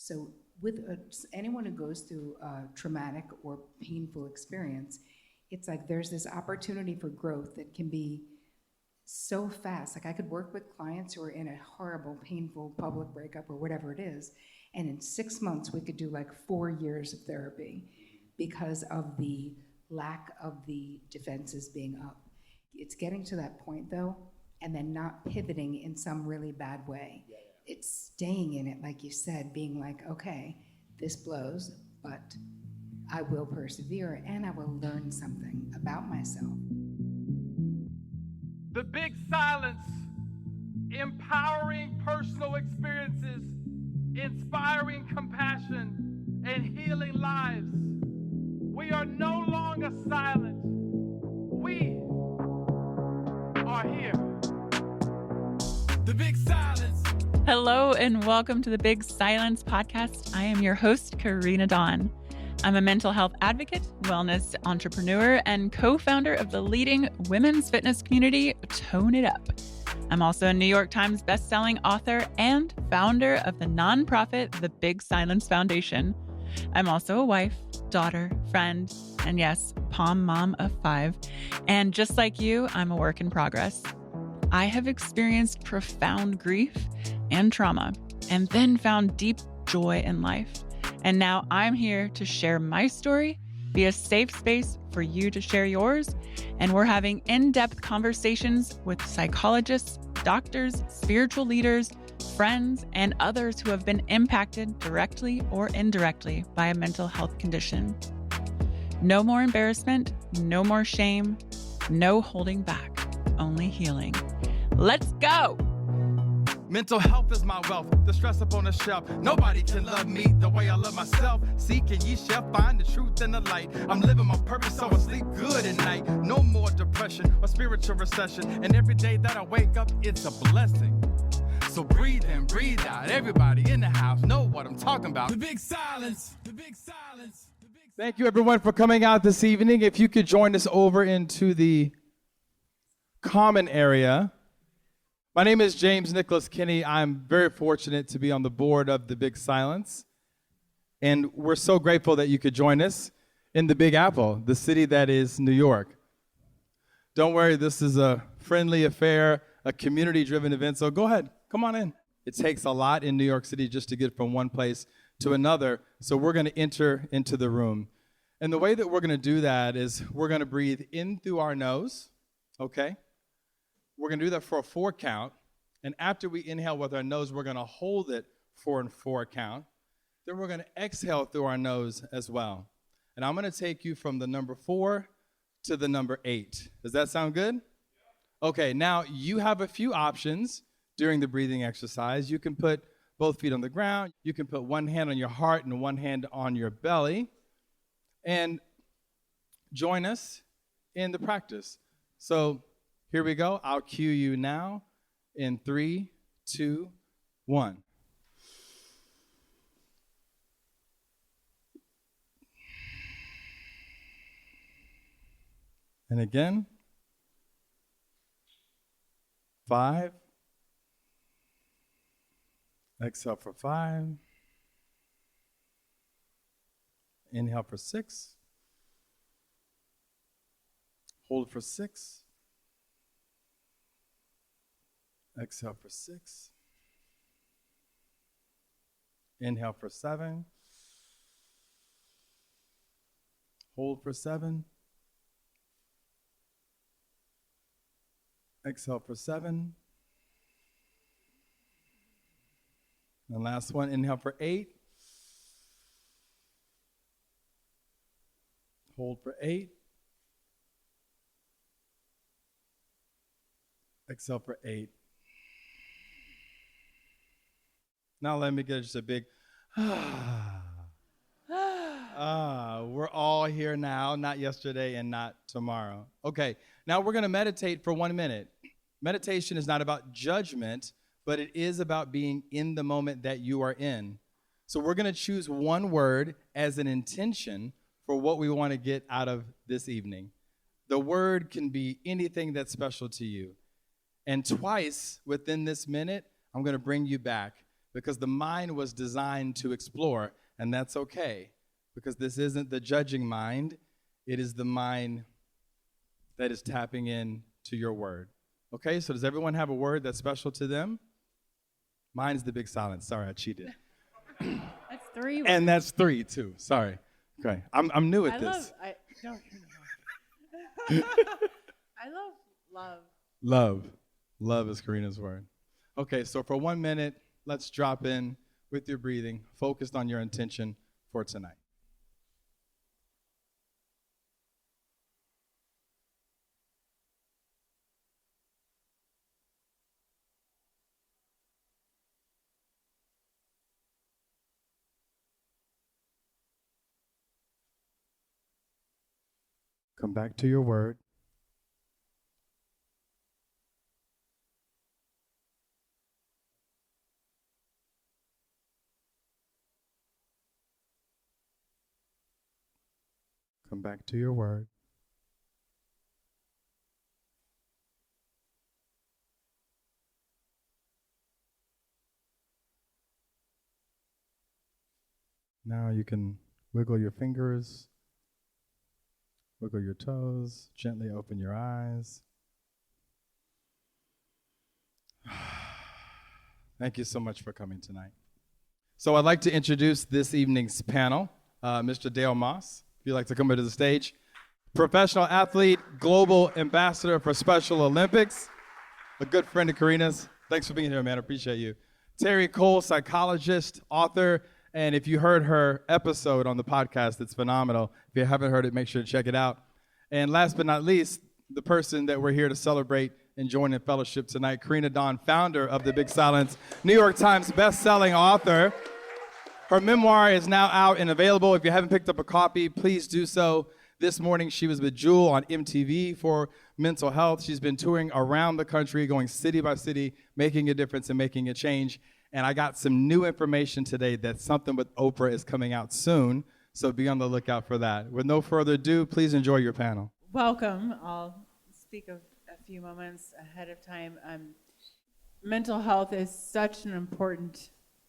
So with anyone who goes through a traumatic or painful experience, it's like there's this opportunity for growth that can be so fast. Like I could work with clients who are in a horrible, painful public breakup or whatever it is, and in 6 months we could do like 4 years of therapy because of the lack of the defenses being up. It's getting to that point though, and then not pivoting in some really bad way. It's staying in it, like you said, being like, okay, this blows, but I will persevere and I will learn something about myself. The Big Silence, empowering personal experiences, inspiring compassion, and healing lives. We are no longer silent. We are here. The Big Silence. Hello and welcome to the Big Silence podcast. I am your host, Karena Dawn. I'm a mental health advocate, wellness entrepreneur, and co-founder of the leading women's fitness community, Tone It Up. I'm also a New York Times bestselling author and founder of the nonprofit, the Big Silence Foundation. I'm also a wife, daughter, friend, and yes, Pom mom of 5. And just like you, I'm a work in progress. I have experienced profound grief and trauma, and then found deep joy in life. And now I'm here to share my story, be a safe space for you to share yours. And we're having in-depth conversations with psychologists, doctors, spiritual leaders, friends, and others who have been impacted directly or indirectly by a mental health condition. No more embarrassment, no more shame, no holding back, only healing. Let's go. Mental health is my wealth, the stress up on the shelf. Nobody can love me the way I love myself. Seek and ye shall find the truth and the light. I'm living my purpose, so I sleep good at night. No more depression or spiritual recession. And every day that I wake up, it's a blessing. So breathe in, breathe out. Everybody in the house know what I'm talking about. The Big Silence. The Big Silence. The Big Silence. Thank you, everyone, for coming out this evening. If you could join us over into the common area. My name is James Nicholas Kinney. I'm very fortunate to be on the board of the Big Silence. And we're so grateful that you could join us in the Big Apple, the city that is New York. Don't worry, this is a friendly affair, a community-driven event, so go ahead, come on in. It takes a lot in New York City just to get from one place to another, so we're going to enter into the room. And the way that we're going to do that is we're going to breathe in through our nose, okay? We're going to do that for a 4 count, and after we inhale with our nose, we're going to hold it for a 4 count. Then we're going to exhale through our nose as well. And I'm going to take you from the number 4 to the number 8. Does that sound good? Okay, now you have a few options during the breathing exercise. You can put both feet on the ground. You can put one hand on your heart and one hand on your belly. And join us in the practice. So here we go. I'll cue you now in 3, 2, 1. And again. 5. Exhale for 5. Inhale for 6. Hold for 6. Exhale for 6. Inhale for 7. Hold for 7. Exhale for 7. And last one, inhale for 8. Hold for 8. Exhale for 8. Now let me get just a big, we're all here now, not yesterday and not tomorrow. Okay, now we're going to meditate for 1 minute. Meditation is not about judgment, but it is about being in the moment that you are in. So we're going to choose one word as an intention for what we want to get out of this evening. The word can be anything that's special to you. And twice within this minute, I'm going to bring you back because the mind was designed to explore, and that's okay, because this isn't the judging mind. It is the mind that is tapping in to your word. Okay, so does everyone have a word that's special to them? Mine's the big silence. Sorry, I cheated. That's 3. And that's 3 too. Sorry. Okay, I'm new at this. No, you're not. I love love. Love is Karena's word. Okay, so for 1 minute, let's drop in with your breathing, focused on your intention for tonight. Come back to your word. Come back to your word. Now you can wiggle your fingers, wiggle your toes, gently open your eyes. Thank you so much for coming tonight. So I'd like to introduce this evening's panel, Mr. Dale Moss, if you'd like to come to the stage. Professional athlete, global ambassador for Special Olympics, a good friend of Karena's. Thanks for being here, man. I appreciate you. Terri Cole, psychologist, author, and if you heard her episode on the podcast, it's phenomenal. If you haven't heard it, make sure to check it out. And last but not least, the person that we're here to celebrate and join in fellowship tonight, Karena Dawn, founder of The Big Silence, New York Times best-selling author. Her memoir is now out and available. If you haven't picked up a copy, please do so. This morning, she was with Jewel on MTV for mental health. She's been touring around the country, going city by city, making a difference and making a change. And I got some new information today that Something with Oprah is coming out soon, so be on the lookout for that. With no further ado, please enjoy your panel. Welcome. I'll speak a few moments ahead of time. Mental health is such an important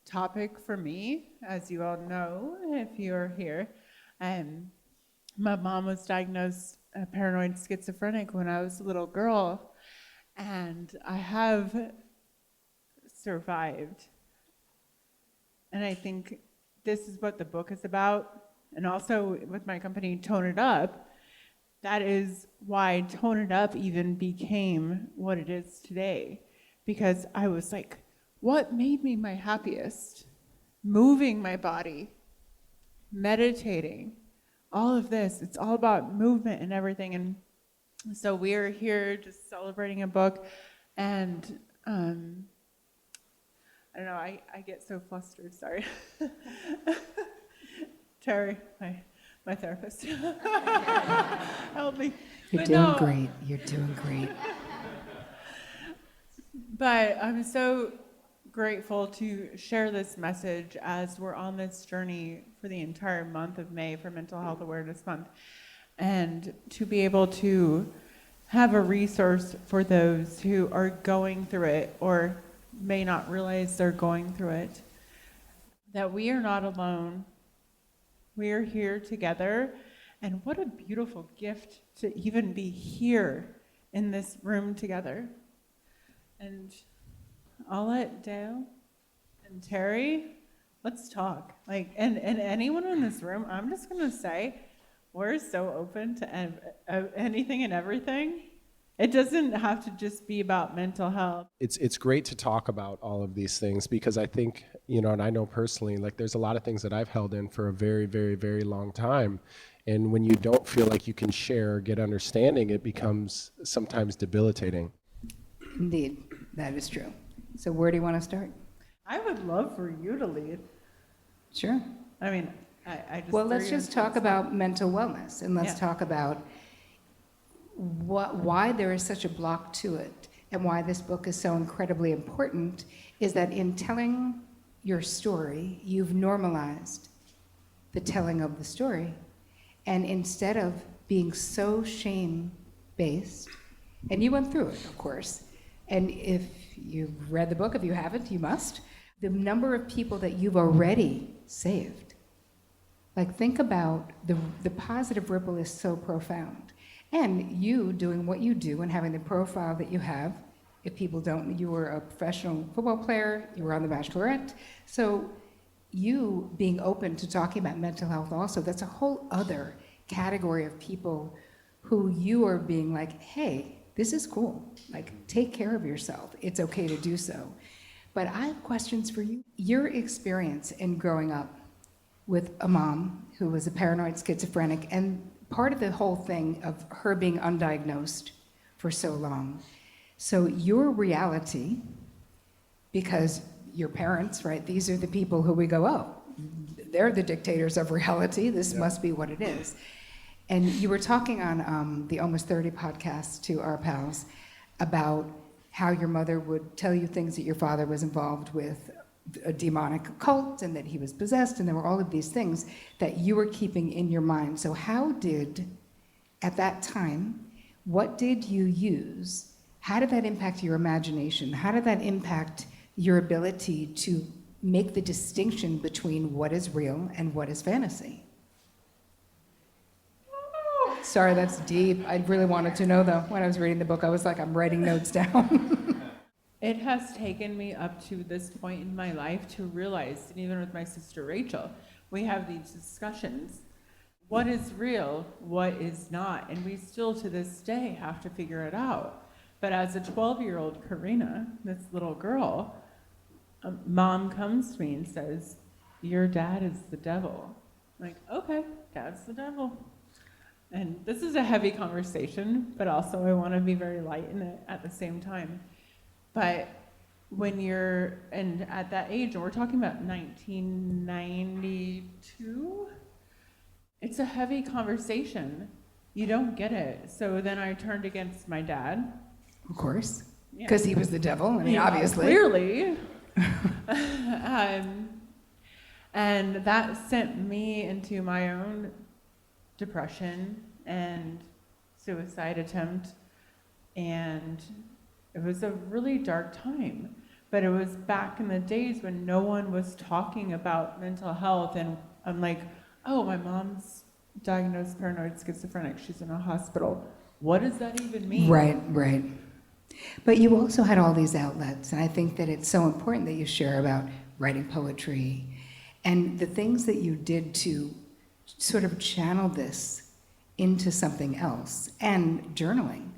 topic for me, as you all know, if you're here. My mom was diagnosed paranoid schizophrenic when I was a little girl, and I have survived. And I think this is what the book is about. And also with my company, Tone It Up, that is why Tone It Up even became what it is today. Because I was like, what made me my happiest? Moving my body, meditating, all of this. It's all about movement and everything. And so we're here just celebrating a book. And I don't know, I get so flustered, sorry. Terri, my therapist. Help me. You're doing great. You're doing great. But I'm so grateful to share this message as we're on this journey for the entire month of May for Mental Health Awareness Month, and to be able to have a resource for those who are going through it or may not realize they're going through it, that we are not alone. We are here together, and what a beautiful gift to even be here in this room together. And I'll let Dale and Terri, let's talk. And anyone in this room, I'm just gonna say, we're so open to anything and everything. It doesn't have to just be about mental health. It's great to talk about all of these things because I think, and I know personally, there's a lot of things that I've held in for a very, very, very long time. And when you don't feel like you can share or get understanding, it becomes sometimes debilitating. Indeed, that is true. So where do you want to start? I would love for you to lead. Sure. I mean, I just... Well, let's just talk about mental wellness, and let's talk about why there is such a block to it, and why this book is so incredibly important, is that in telling your story, you've normalized the telling of the story. And instead of being so shame-based, and you went through it, of course, and if you've read the book, if you haven't, you must, the number of people that you've already saved. Like, think about the positive ripple is so profound. And you doing what you do and having the profile that you have, if people don't, you were a professional football player, you were on The Bachelorette, so you being open to talking about mental health also, that's a whole other category of people who you are being like, hey, this is cool. Like, take care of yourself. It's okay to do so. But I have questions for you. Your experience in growing up with a mom who was a paranoid schizophrenic, and part of the whole thing of her being undiagnosed for so long. So your reality, because your parents, right, these are the people who we go, oh, they're the dictators of reality. This must be what it is. And you were talking on the Almost 30 podcast to our pals about how your mother would tell you things that your father was involved with a demonic cult and that he was possessed, and there were all of these things that you were keeping in your mind. So how did, at that time, what did you use? How did that impact your imagination? How did that impact your ability to make the distinction between what is real and what is fantasy? Sorry, that's deep. I really wanted to know, though. When I was reading the book, I was like, I'm writing notes down. It has taken me up to this point in my life to realize, and even with my sister Rachel, we have these discussions. What is real? What is not? And we still, to this day, have to figure it out. But as a 12-year-old Karena, this little girl, mom comes to me and says, your dad is the devil. I'm like, okay, dad's the devil. And this is a heavy conversation, but also I want to be very light in it at the same time. But when you're, and at that age, and we're talking about 1992, it's a heavy conversation. You don't get it. So then I turned against my dad. Of course, because he was the devil, I mean, Yeah, obviously. Clearly. And that sent me into my own depression and suicide attempt, and it was a really dark time. But it was back in the days when no one was talking about mental health, and I'm like, oh, my mom's diagnosed paranoid schizophrenic, she's in a hospital. What does that even mean? Right. But you also had all these outlets, and I think that it's so important that you share about writing poetry and the things that you did to sort of channel this into something else, and journaling,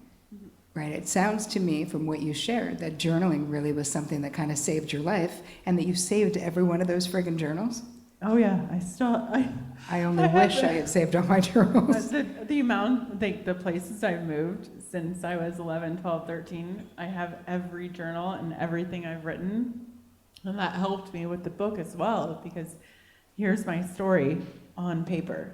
right? It sounds to me from what you shared that journaling really was something that kind of saved your life, and that you saved every one of those friggin' journals. Oh yeah, I only wish I had saved all my journals. The amount, the places I've moved since I was 11, 12, 13, I have every journal and everything I've written. And that helped me with the book as well, because here's my story on paper.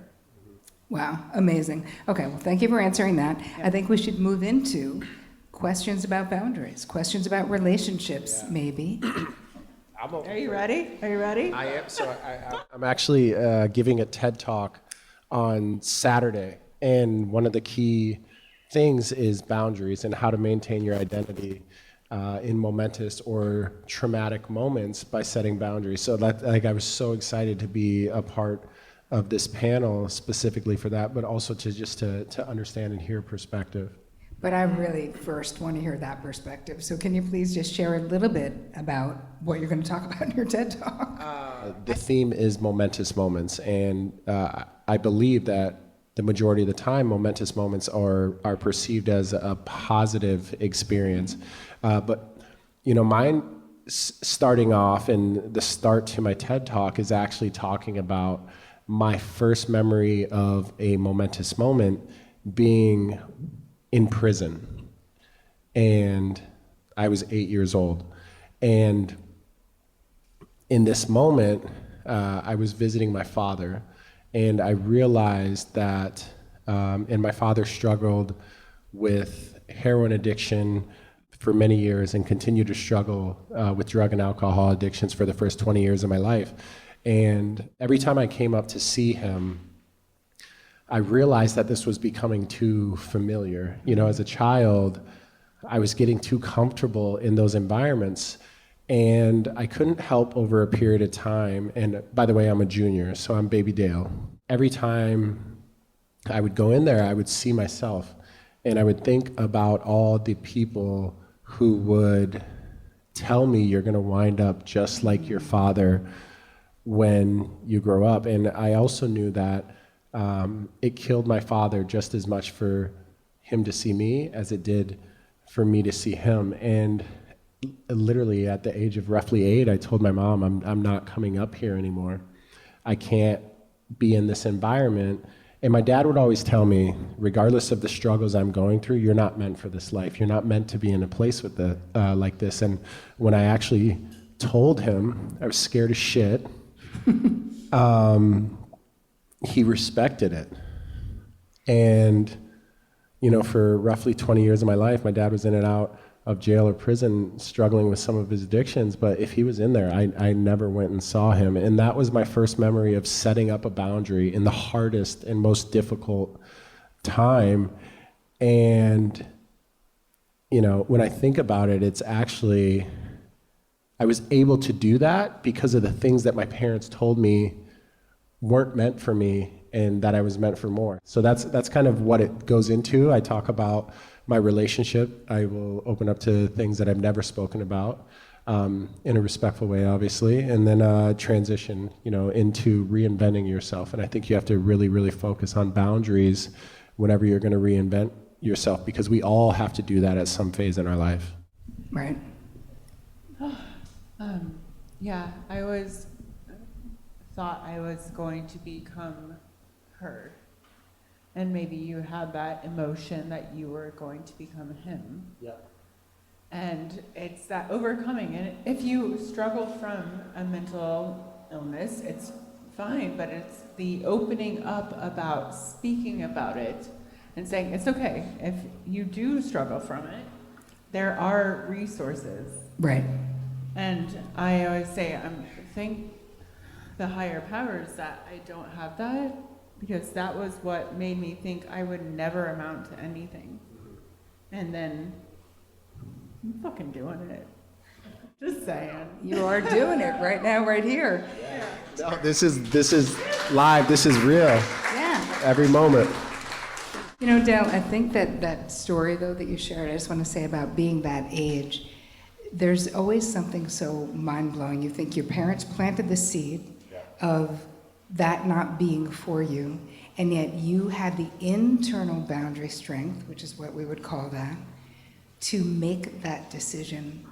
Wow, amazing. Okay, well, thank you for answering that. I think we should move into questions about boundaries, questions about relationships, maybe. Are you ready? I am. So I'm actually giving a TED Talk on Saturday, and one of the key things is boundaries and how to maintain your identity in momentous or traumatic moments by setting boundaries. So that, like, I was so excited to be a part of this panel specifically for that, but also to understand and hear perspective. But I really first want to hear that perspective. So can you please just share a little bit about what you're going to talk about in your TED Talk? The theme is momentous moments, and I believe that the majority of the time, momentous moments are perceived as a positive experience. But mine starting off, and the start to my TED Talk is actually talking about my first memory of a momentous moment being in prison, and I was 8 years old. And in this moment, I was visiting my father, and I realized that, and my father struggled with heroin addiction for many years and continued to struggle with drug and alcohol addictions for the first 20 years of my life. And every time I came up to see him, I realized that this was becoming too familiar. As a child, I was getting too comfortable in those environments. And I couldn't help over a period of time, and by the way, I'm a junior, so I'm Baby Dale. Every time I would go in there, I would see myself, and I would think about all the people who would tell me you're gonna wind up just like your father when you grow up. And I also knew that it killed my father just as much for him to see me as it did for me to see him. And literally at the age of roughly 8, I told my mom, I'm not coming up here anymore. I can't be in this environment. And my dad would always tell me, regardless of the struggles I'm going through, you're not meant for this life. You're not meant to be in a place with like this. And when I actually told him, I was scared as shit. He respected it. And, you know, for roughly 20 years of my life, my dad was in and out of jail or prison struggling with some of his addictions, but if he was in there, I never went and saw him. And that was my first memory of setting up a boundary in the hardest and most difficult time. And, you know, when I think about it, it's actually, I was able to do that because of the things that my parents told me weren't meant for me and that I was meant for more. So that's kind of what it goes into. I talk about my relationship. I will open up to things that I've never spoken about in a respectful way, obviously, and then transition, you know, into reinventing yourself. And I think you have to really, really focus on boundaries whenever you're going to reinvent yourself, because we all have to do that at some phase in our life. Right. Yeah, I always thought I was going to become her. And maybe you had that emotion that you were going to become him. Yeah. And it's that overcoming. And if you struggle from a mental illness, it's fine, but it's the opening up about speaking about it and saying, it's okay. If you do struggle from it, there are resources. Right. And I always say, thank the higher powers that I don't have that, because that was what made me think I would never amount to anything. And then I'm fucking doing it. Just saying. You are doing it right now, right here. Yeah. No, this is live. This is real. Yeah. Every moment. You know, Dale, I think that story, though, that you shared, I just want to say about being that age, there's always something so mind-blowing. You think your parents planted the seed of that not being for you, and yet you had the internal boundary strength, which is what we would call that, to make that decision,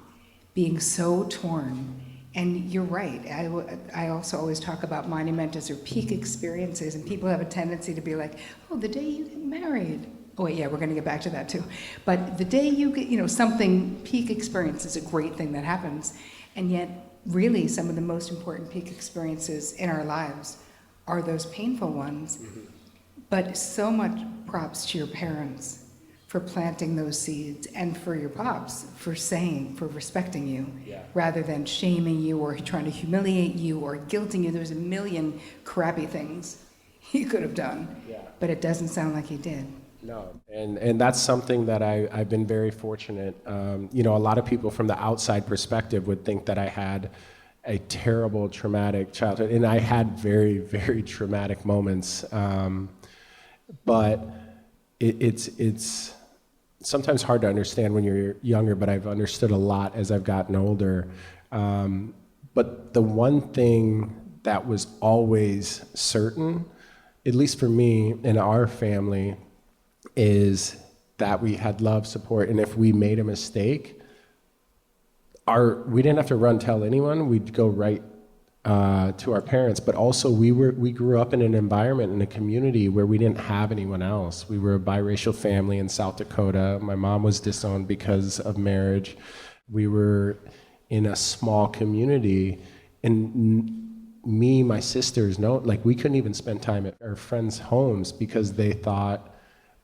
being so torn. And you're right, I also always talk about monumentas or peak experiences, and people have a tendency to be like, oh, the day you get married. Oh wait, yeah, we're gonna get back to that too. But the day you get, you know, something, peak experience is a great thing that happens, and yet really some of the most important peak experiences in our lives are those painful ones. Mm-hmm. But so much props to your parents for planting those seeds, and for your pops for respecting you, rather than shaming you or trying to humiliate you or guilting you. There's a million crappy things he could have done, but it doesn't sound like he did. No, and that's something that I've been very fortunate. You know, a lot of people from the outside perspective would think that I had a terrible, traumatic childhood, and I had very, very traumatic moments. But it's sometimes hard to understand when you're younger, but I've understood a lot as I've gotten older. But the one thing that was always certain, at least for me and our family, is that we had love, support, and if we made a mistake, we didn't have to tell anyone. We'd go right to our parents. But also, we grew up in an environment, in a community where we didn't have anyone else. We were a biracial family in South Dakota. My mom was disowned because of marriage. We were in a small community, and me, my sisters, we couldn't even spend time at our friends' homes because they thought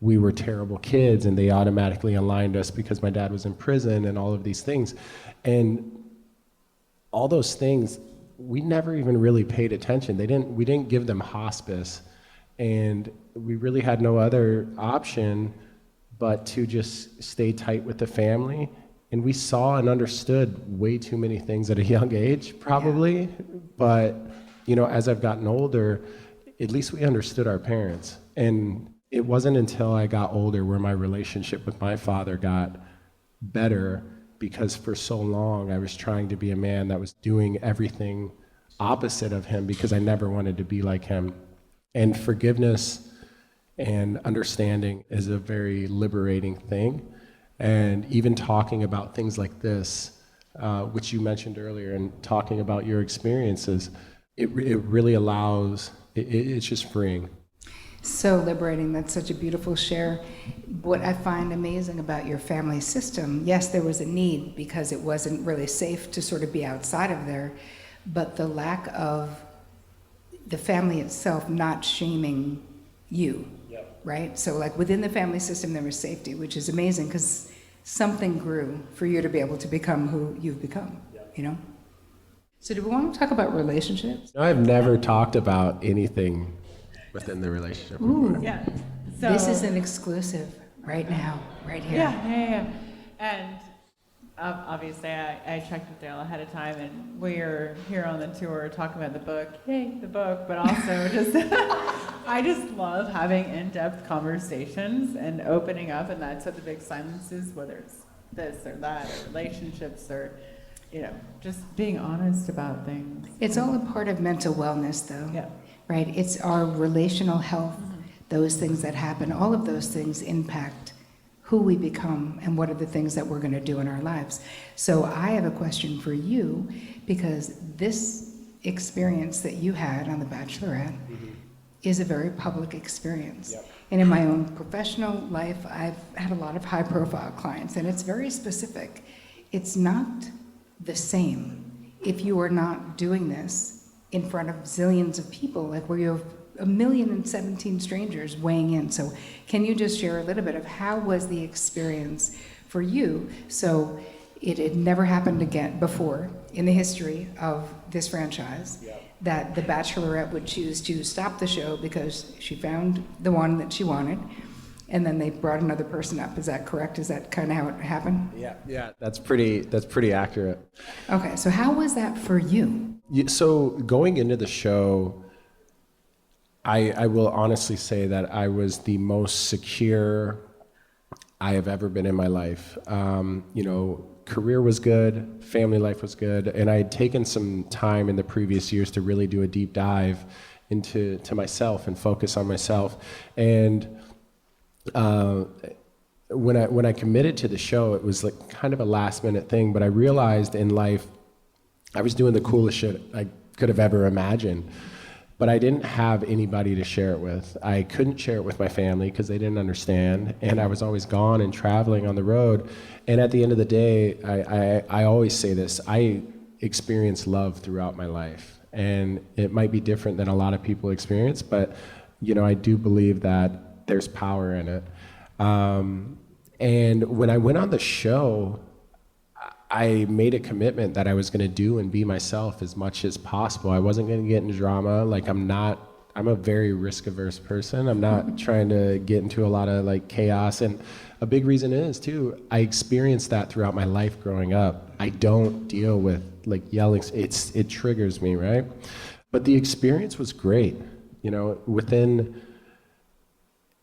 we were terrible kids, and they automatically aligned us because my dad was in prison and all of these things. And all those things, we never even really paid attention. We didn't give them hospice, and we really had no other option but to just stay tight with the family And we saw and understood way too many things at a young age, probably. Yeah. But, you know, as I've gotten older, at least we understood our parents. And it wasn't until I got older where my relationship with my father got better, because for so long I was trying to be a man that was doing everything opposite of him because I never wanted to be like him. And forgiveness and understanding is a very liberating thing. And even talking about things like this, which you mentioned earlier, and talking about your experiences, it really allows, it's just freeing. So liberating. That's such a beautiful share. What I find amazing about your family system, yes, there was a need because it wasn't really safe to sort of be outside of there, but the lack of the family itself not shaming you, yep. Right? So like within the family system there was safety, which is amazing because something grew for you to be able to become who you've become, yep. You know? So do we want to talk about relationships? I've never talked about anything within the relationship. Ooh. Yeah. So, this is an exclusive right now, right here. Yeah. And obviously I checked with Dale ahead of time, and we're here on the tour talking about the book. Yay, the book, but also just I just love having in-depth conversations and opening up, and that's what the big silence is, whether it's this or that or relationships or, you know, just being honest about things. It's all a part of mental wellness though. Yeah. Right? It's our relational health, those things that happen, all of those things impact who we become and what are the things that we're going to do in our lives. So I have a question for you, because this experience that you had on The Bachelorette is a very public experience. Yep. And in my own professional life, I've had a lot of high-profile clients, and it's very specific. It's not the same if you are not doing this in front of zillions of people, like where you have 1,017 strangers weighing in. So can you just share a little bit of how was the experience for you? So it had never happened again before in the history of this franchise, yep. That the Bachelorette would choose to stop the show because she found the one that she wanted, and then they brought another person up. Is that correct? Is that kind of how it happened? Yeah, that's pretty accurate. Okay, so how was that for you? So going into the show, I will honestly say that I was the most secure I have ever been in my life. You know, career was good, family life was good, and I had taken some time in the previous years to really do a deep dive into myself and focus on myself. And when I committed to the show, it was like kind of a last minute thing, but I realized in life I was doing the coolest shit I could have ever imagined, but I didn't have anybody to share it with. I couldn't share it with my family because they didn't understand, and I was always gone and traveling on the road. And at the end of the day, I always say this, I experienced love throughout my life, and it might be different than a lot of people experience, but you know, I do believe that there's power in it. And when I went on the show, I made a commitment that I was going to do and be myself as much as possible. I wasn't going to get into drama. Like I'm a very risk averse person. I'm not trying to get into a lot of like chaos. And a big reason is too, I experienced that throughout my life growing up. I don't deal with like yelling. It triggers me, right? But the experience was great. You know,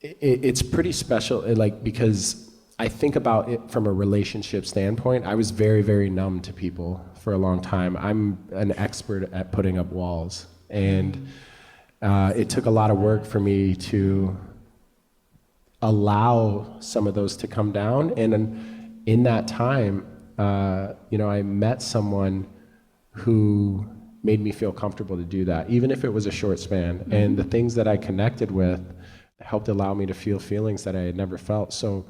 it's pretty special, like, because I think about it from a relationship standpoint. I was very, very numb to people for a long time. I'm an expert at putting up walls, and it took a lot of work for me to allow some of those to come down. And in that time, you know, I met someone who made me feel comfortable to do that, even if it was a short span. And the things that I connected with helped allow me to feel feelings that I had never felt. So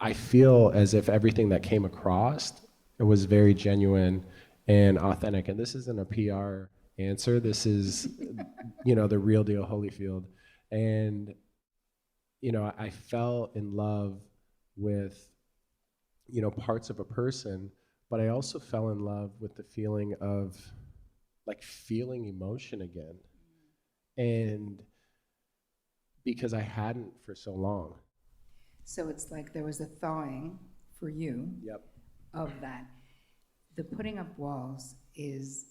I feel as if everything that came across, it was very genuine and authentic. And this isn't a PR answer. This is, you know, the real deal Holyfield. And, you know, I fell in love with, you know, parts of a person, but I also fell in love with the feeling of like feeling emotion again. And because I hadn't for so long. So it's like there was a thawing for you. Yep. of that. The putting up walls is,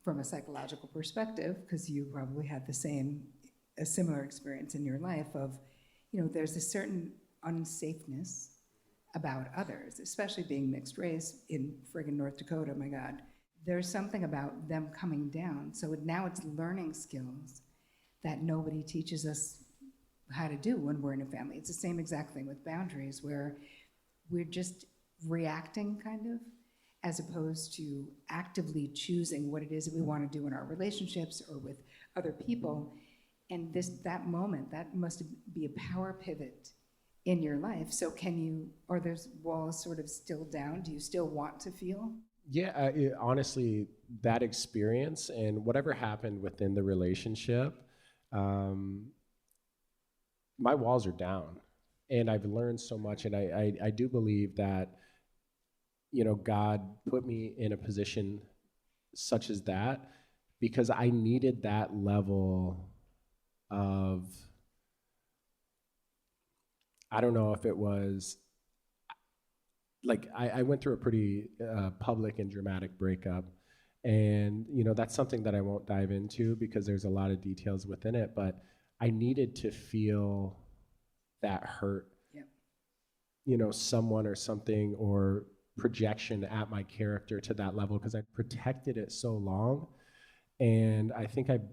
from a psychological perspective, because you probably had a similar experience in your life of, there's a certain unsafeness about others, especially being mixed race in friggin' North Dakota, my God. There's something about them coming down. So now it's learning skills that nobody teaches us how to do when we're in a family. It's the same exact thing with boundaries, where we're just reacting kind of, as opposed to actively choosing what it is that we want to do in our relationships or with other people. And that moment, that must be a power pivot in your life. So are those walls sort of still down? Do you still want to feel? Yeah, honestly, that experience and whatever happened within the relationship, my walls are down, and I've learned so much. And I do believe that, God put me in a position such as that because I needed that level of, I don't know if it was, like, I went through a pretty public and dramatic breakup. And, that's something that I won't dive into because there's a lot of details within it, but I needed to feel that hurt, someone or something or projection at my character to that level because I protected it so long. And I think I've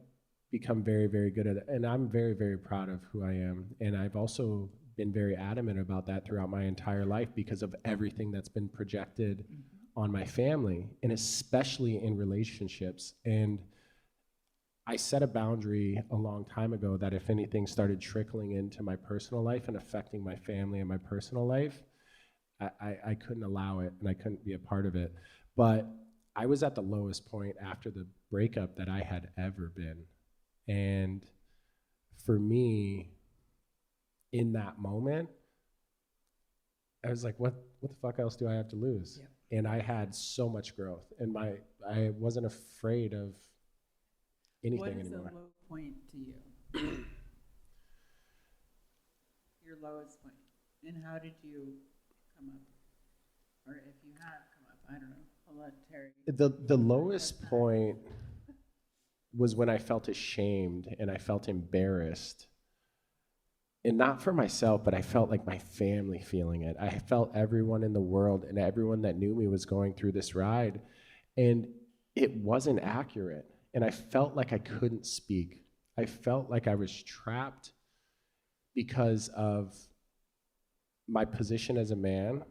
become very, very good at it. And I'm very, very proud of who I am. And I've also been very adamant about that throughout my entire life because of everything that's been projected on my family, and especially in relationships. And I set a boundary a long time ago that if anything started trickling into my personal life and affecting my family and my personal life, I couldn't allow it and I couldn't be a part of it. But I was at the lowest point after the breakup that I had ever been. And for me, in that moment, I was like, what the fuck else do I have to lose? Yeah. And I had so much growth, and I wasn't afraid of anything anymore. What is a low point to you? Your lowest point. And how did you come up? Or if you have come up, I don't know. I'll let Terri. The lowest point was when I felt ashamed and I felt embarrassed. And not for myself, but I felt like my family feeling it. I felt everyone in the world and everyone that knew me was going through this ride, and it wasn't accurate. And I felt like I couldn't speak. I felt like I was trapped because of my position as a man,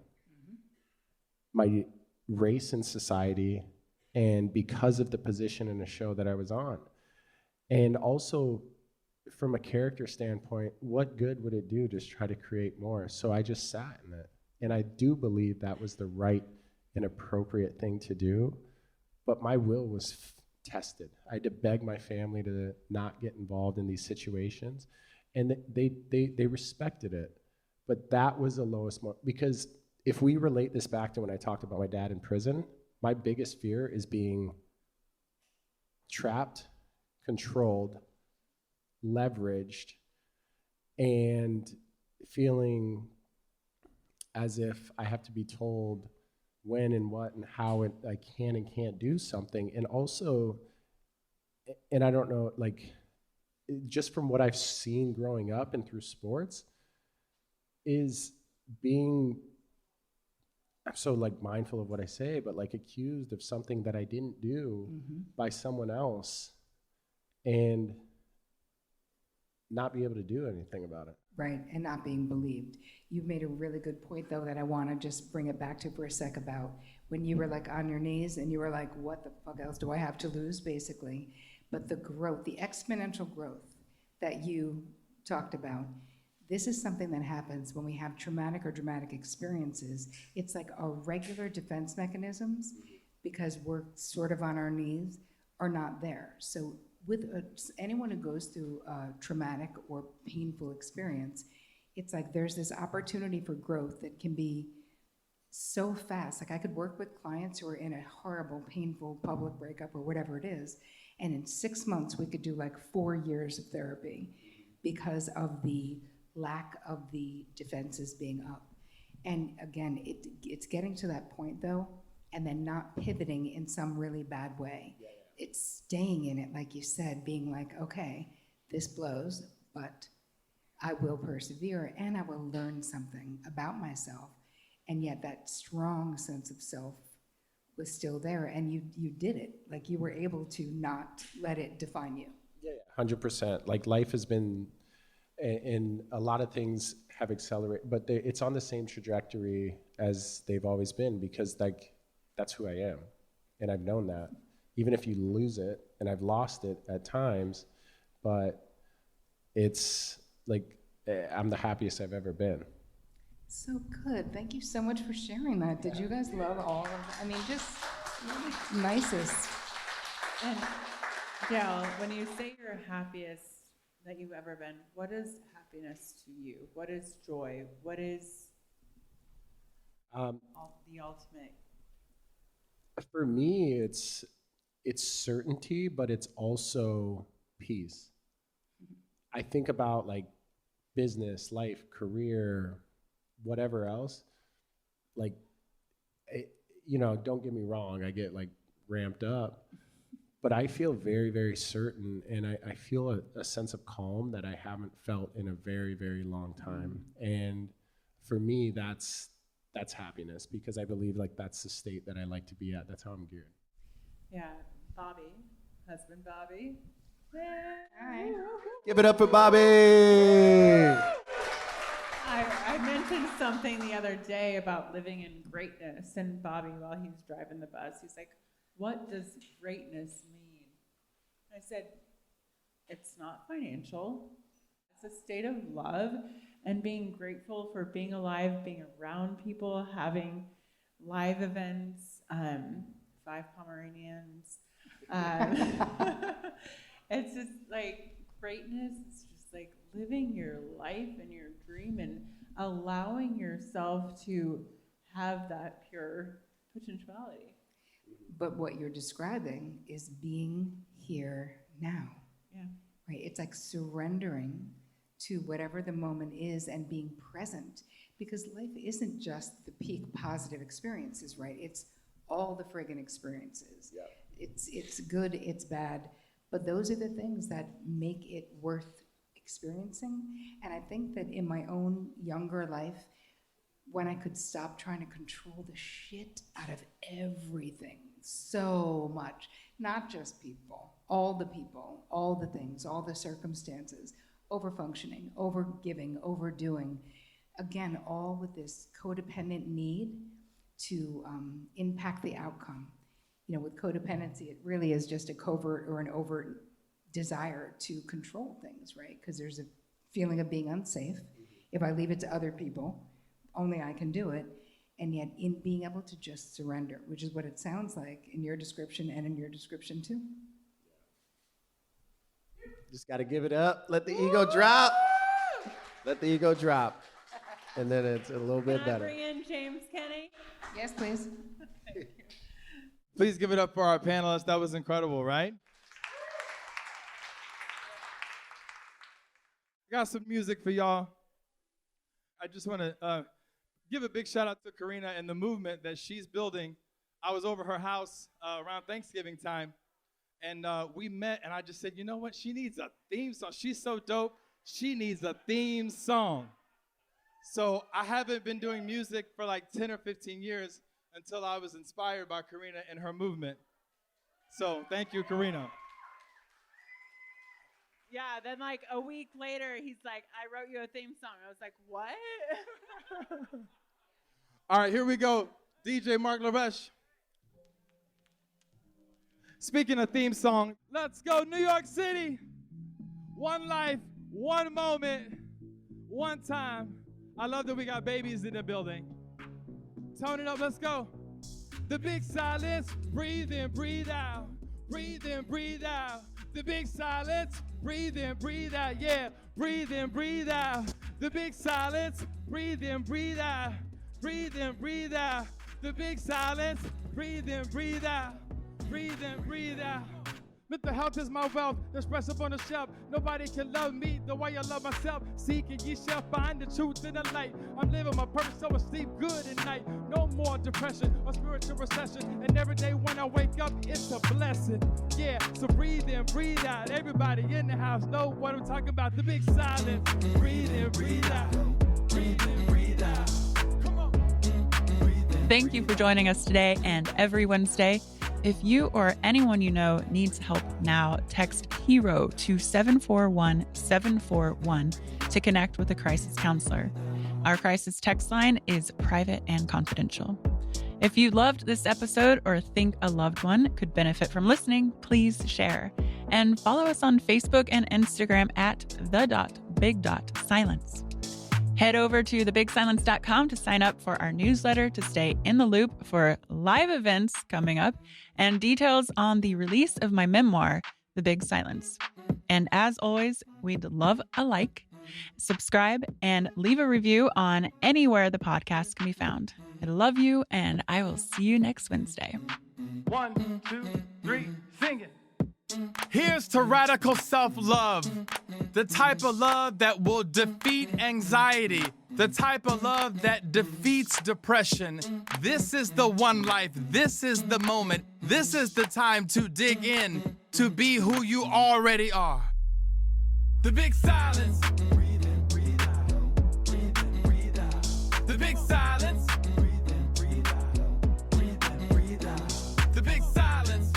my race in society, and because of the position in the show that I was on. And also, from a character standpoint, what good would it do to just try to create more? So I just sat in it. And I do believe that was the right and appropriate thing to do. But my will was tested. I had to beg my family to not get involved in these situations. And they respected it. But that was the lowest moment. Because if we relate this back to when I talked about my dad in prison, my biggest fear is being trapped, controlled, leveraged, and feeling as if I have to be told when and what and how I can and can't do something. And also, and I don't know, like, just from what I've seen growing up and through sports, is being, I'm so like mindful of what I say, but like accused of something that I didn't do by someone else and not be able to do anything about it. Right, and not being believed. You've made a really good point, though, that I want to just bring it back to for a sec about when you were like on your knees and you were like, what the fuck else do I have to lose, basically? But the growth, the exponential growth that you talked about, this is something that happens when we have traumatic or dramatic experiences. It's like our regular defense mechanisms, because we're sort of on our knees, are not there. So with anyone who goes through a traumatic or painful experience, it's like there's this opportunity for growth that can be so fast. Like I could work with clients who are in a horrible, painful public breakup or whatever it is, and in 6 months we could do like 4 years of therapy because of the lack of the defenses being up. And again, it's getting to that point though, and then not pivoting in some really bad way. It's staying in it, like you said, being like, okay, this blows, but I will persevere and I will learn something about myself. And yet that strong sense of self was still there, and you did it. Like, you were able to not let it define you. Yeah, 100%. Like, life has been, and a lot of things have accelerated, but it's on the same trajectory as they've always been, because like, that's who I am. And I've known that. Even if you lose it, and I've lost it at times, but it's like, I'm the happiest I've ever been. So good. Thank you so much for sharing that. Did you guys love all of that? I mean, just really nicest. And Dale, when you say you're happiest that you've ever been, what is happiness to you? What is joy? What is the ultimate? For me, it's certainty, but it's also peace. I think about like business, life, career, whatever else. Like, don't get me wrong, I get like ramped up, but I feel very, very certain, and I feel a sense of calm that I haven't felt in a very, very long time. And for me, that's happiness, because I believe like that's the state that I like to be at. That's how I'm geared. Yeah, Bobby, husband Bobby. Hi. Give it up for Bobby! I mentioned something the other day about living in greatness, and Bobby, while he was driving the bus, he's like, what does greatness mean? I said, it's not financial. It's a state of love and being grateful for being alive, being around people, having live events, 5 Pomeranians. It's just like greatness. It's just like living your life and your dream and allowing yourself to have that pure potentiality. But what you're describing is being here now. Yeah. Right? It's like surrendering to whatever the moment is and being present, because life isn't just the peak positive experiences, right? It's all the friggin' experiences. Yeah. It's good, it's bad, but those are the things that make it worth experiencing. And I think that in my own younger life, when I could stop trying to control the shit out of everything so much, not just people, all the things, all the circumstances, over-functioning, over-giving, overdoing, again, all with this codependent need to impact the outcome. With codependency, it really is just a covert or an overt desire to control things, right? Because there's a feeling of being unsafe. If I leave it to other people, only I can do it. And yet in being able to just surrender, which is what it sounds like in your description and in your description too. Just got to give it up. Let the ego drop. Let the ego drop. And then it's a little bit better. Can I bring in James Kinney? Yes, please. Please give it up for our panelists. That was incredible, right? I got some music for y'all. I just want to give a big shout out to Karena and the movement that she's building. I was over her house around Thanksgiving time, and we met, and I just said, you know what? She needs a theme song. She's so dope. She needs a theme song. So I haven't been doing music for like 10 or 15 years until I was inspired by Karena and her movement. So thank you, Karena. Yeah, then like a week later, he's like, I wrote you a theme song. I was like, what? All right, here we go. DJ Mark LaResh. Speaking of theme song, let's go New York City. One life, one moment, one time. I love that we got babies in the building. Tone it up, let's go. The big silence, breathe in, breathe out. Breathe in, breathe out. The big silence, breathe in, breathe out. Yeah, breathe in, breathe out. The big silence, breathe in, breathe out. Breathe in, breathe out. The big silence, breathe in, breathe out. Breathe in, breathe out. Mental health is my wealth, the stress up on the shelf. Nobody can love me the way I love myself. Seek and ye shall find the truth in the light. I'm living my purpose so I sleep good at night. No more depression or spiritual recession. And every day when I wake up, it's a blessing. Yeah, so breathe in, breathe out. Everybody in the house know what I'm talking about. The big silence. Breathe in, breathe out. Breathe in, breathe out. Come on. Thank you for joining us today and every Wednesday. If you or anyone you know needs help now, text HERO to 741-741 to connect with a crisis counselor. Our crisis text line is private and confidential. If you loved this episode or think a loved one could benefit from listening, please share. And follow us on Facebook and Instagram at the.big.silence. Head over to thebigsilence.com to sign up for our newsletter to stay in the loop for live events coming up and details on the release of my memoir, The Big Silence. And as always, we'd love a like, subscribe, and leave a review on anywhere the podcast can be found. I love you, and I will see you next Wednesday. 1, 2, 3, sing it. Here's to radical self-love, the type of love that will defeat anxiety, the type of love that defeats depression. This is the one life. This is the moment. This is the time to dig in, to be who you already are. The big silence. Breathe in, breathe out. Breathe in, breathe out. The big silence. Breathe in, breathe out. Breathe in, breathe out. The big silence.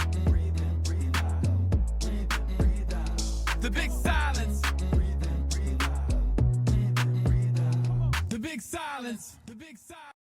The big silence. Breathe in, breathe out. Breathe in, breathe out. The big silence.